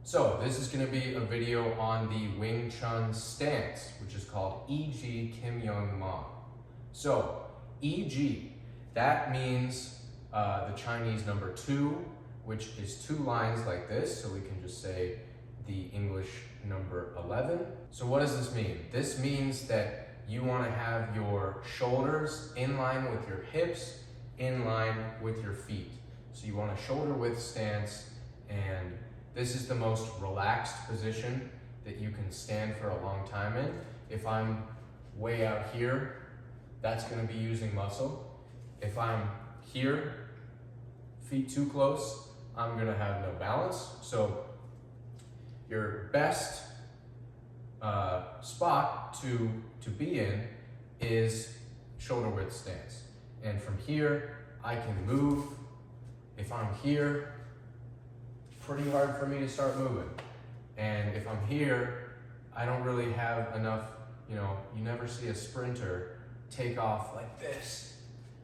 So this is going to be a video on the Wing Chun stance, which is called E.G. Kim Young Ma. So E.G., that means the Chinese number 2, which is 2 lines like this. So we can just say the English number 11. So what does this mean? This means that you want to have your shoulders in line with your hips, in line with your feet. So you want a shoulder width stance, and this is the most relaxed position that you can stand for a long time in. If I'm way out here, that's going to be using muscle. If I'm here, feet too close, I'm going to have no balance. So your best spot to be in is shoulder width stance. And from here, I can move. If I'm here, pretty hard for me to start moving. And if I'm here, I don't really have enough, you never see a sprinter take off like this.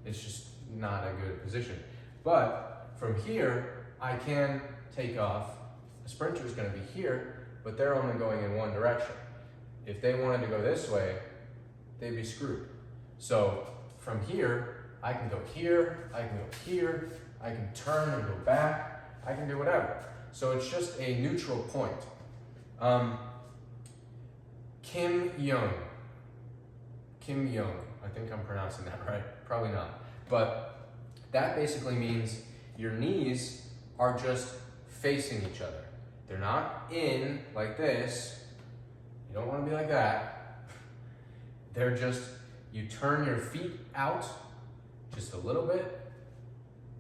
It's just not a good position. But from here, I can take off. A sprinter is going to be here, but they're only going in one direction. If they wanted to go this way, they'd be screwed. So from here, I can go here, I can go here, I can turn and go back, I can do whatever. So it's just a neutral point. Kim Young, I think I'm pronouncing that right, probably not. But that basically means your knees are just facing each other. They're not in like this. You don't want to be like that. They're just, you turn your feet out just a little bit,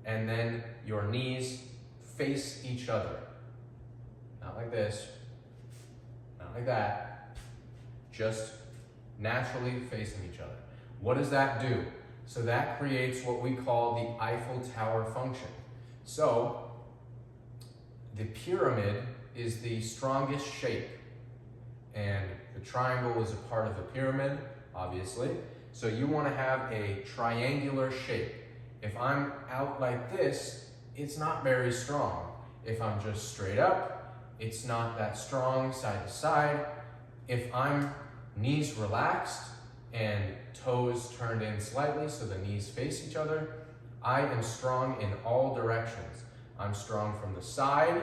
and then your knees face each other. Not like this, not like that, just naturally facing each other. What does that do? So that creates what we call the Eiffel Tower function. So the pyramid is the strongest shape, and the triangle is a part of the pyramid, obviously. So you want to have a triangular shape. If I'm out like this, it's not very strong. If I'm just straight up, it's not that strong side to side. If I'm knees relaxed and toes turned in slightly so the knees face each other, I am strong in all directions. I'm strong from the side,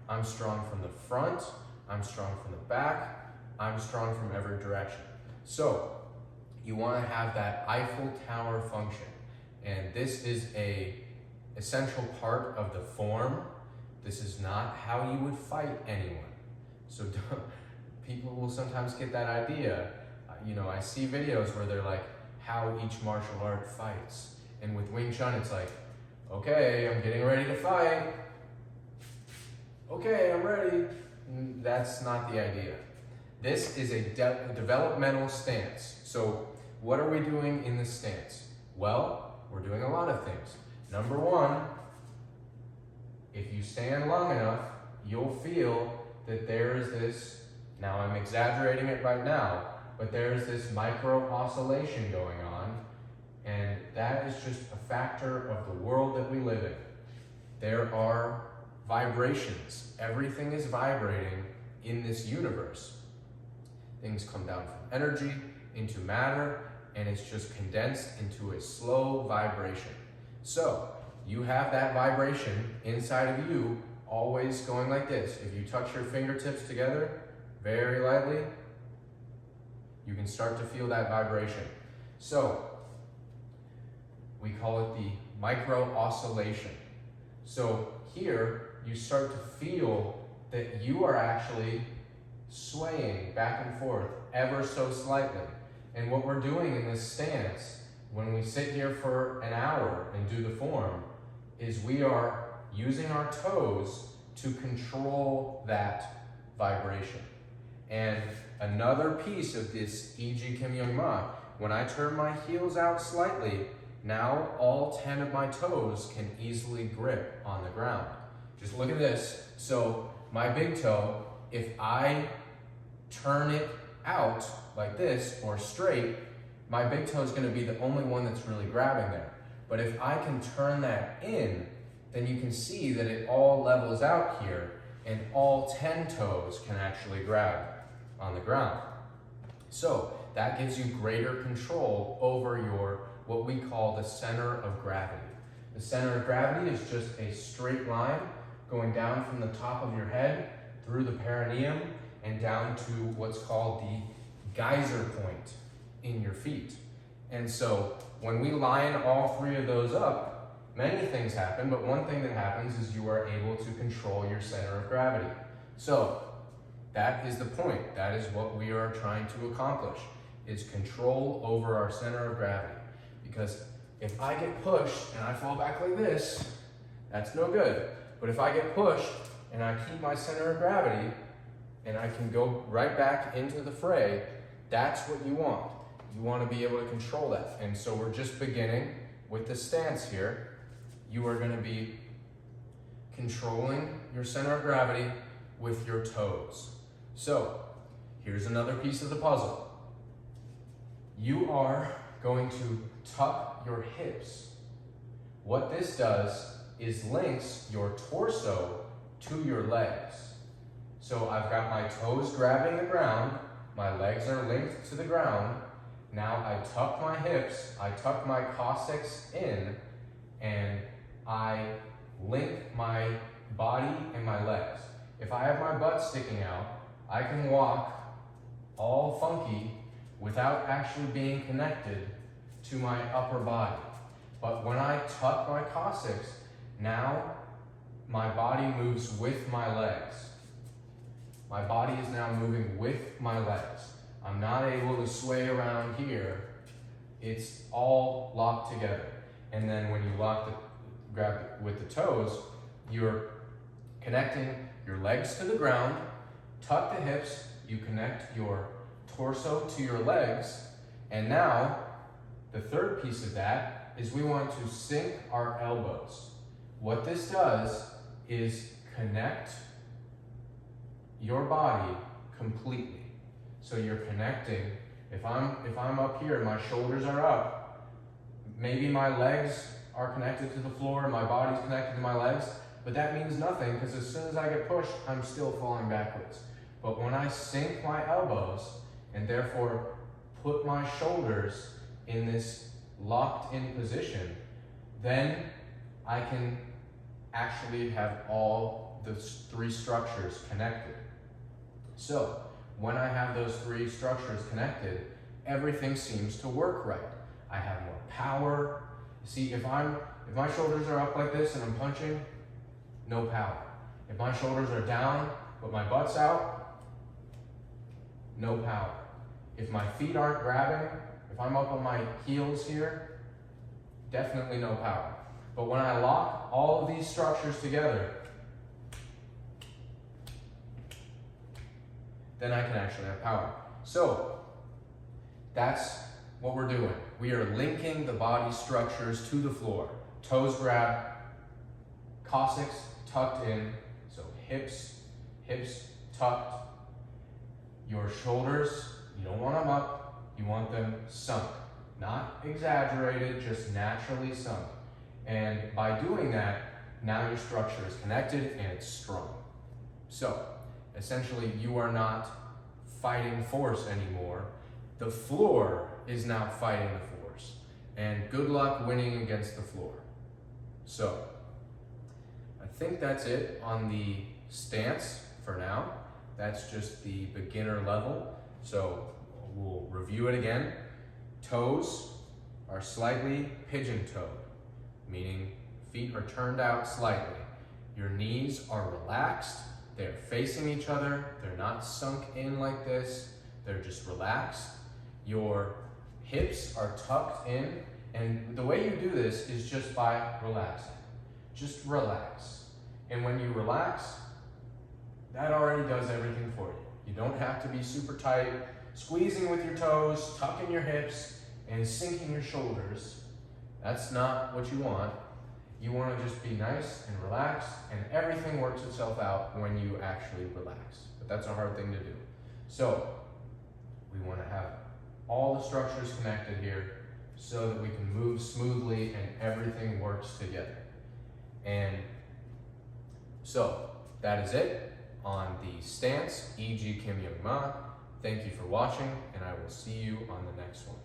I'm strong from the front, I'm strong from the back, I'm strong from every direction. So you want to have that Eiffel Tower function. And this is a essential part of the form. This is not how you would fight anyone. So people will sometimes get that idea. I see videos where they're like, how each martial art fights. And with Wing Chun, it's like, okay, I'm getting ready to fight. Okay, I'm ready. That's not the idea. This is a developmental stance. So what are we doing in this stance? Well, we're doing a lot of things. Number 1, if you stand long enough, you'll feel that there is this, now I'm exaggerating it right now, but there's this micro oscillation going on, and that is just a factor of the world that we live in. There are vibrations. Everything is vibrating in this universe. Things come down from energy into matter, and it's just condensed into a slow vibration. So you have that vibration inside of you always going like this. If you touch your fingertips together very lightly, you can start to feel that vibration. So we call it the micro oscillation. So here you start to feel that you are actually swaying back and forth ever so slightly. And what we're doing in this stance, when we sit here for an hour and do the form, is we are using our toes to control that vibration. And another piece of this E.G. Kim Young Ma, when I turn my heels out slightly, now all 10 of my toes can easily grip on the ground. Just look at this. So my big toe, if I turn it out like this or straight, my big toe is going to be the only one that's really grabbing there. But if I can turn that in, then you can see that it all levels out here, and all 10 toes can actually grab on the ground. So that gives you greater control over what we call the center of gravity. The center of gravity is just a straight line going down from the top of your head through the perineum and down to what's called the geyser point in your feet. And so when we line all three of those up, many things happen, but one thing that happens is you are able to control your center of gravity. So that is the point. That is what we are trying to accomplish, is control over our center of gravity. Because if I get pushed and I fall back like this, that's no good. But if I get pushed and I keep my center of gravity and I can go right back into the fray, that's what you want. You want to be able to control that. And so we're just beginning with the stance here. You are going to be controlling your center of gravity with your toes. So here's another piece of the puzzle. You are going to tuck your hips. What this does is links your torso to your legs. So I've got my toes grabbing the ground, my legs are linked to the ground. Now I tuck my hips, I tuck my coccyx in, and I link my body and my legs. If I have my butt sticking out, I can walk all funky without actually being connected to my upper body. But when I tuck my coccyx, now my body moves with my legs. My body is now moving with my legs. I'm not able to sway around here. It's all locked together. And then when you grab with the toes, you're connecting your legs to the ground, tuck the hips, you connect your torso to your legs, and now the third piece of that is we want to sync our elbows. What this does is connect your body completely. So you're connecting. If I'm up here, my shoulders are up, maybe my legs are connected to the floor, my body's connected to my legs, but that means nothing because as soon as I get pushed, I'm still falling backwards. But when I sink my elbows and therefore put my shoulders in this locked in position, then I can actually have all the three structures connected. So when I have those three structures connected, everything seems to work right. I have more power. See, if my shoulders are up like this and I'm punching, no power. If my shoulders are down, but my butt's out, no power. If my feet aren't grabbing, if I'm up on my heels here, definitely no power. But when I lock all of these structures together, then I can actually have power. So that's what we're doing. We are linking the body structures to the floor. Toes grab, coccyx tucked in, so hips tucked. Your shoulders, you don't want them up, you want them sunk. Not exaggerated, just naturally sunk. And by doing that, now your structure is connected and it's strong. So essentially, you are not fighting force anymore. The floor is now fighting the force. And good luck winning against the floor. So, I think that's it on the stance for now. That's just the beginner level. So, we'll review it again. Toes are slightly pigeon-toed, meaning feet are turned out slightly. Your knees are relaxed. They're facing each other. They're not sunk in like this. They're just relaxed. Your hips are tucked in. And the way you do this is just by relaxing. Just relax. And when you relax, that already does everything for you. You don't have to be super tight, squeezing with your toes, tucking your hips, and sinking your shoulders. That's not what you want. You want to just be nice and relaxed, and everything works itself out when you actually relax. But that's a hard thing to do. So, we want to have all the structures connected here so that we can move smoothly and everything works together. And so, that is it. on the stance, e.g. Kim Young Ma. Thank you for watching, and I will see you on the next one.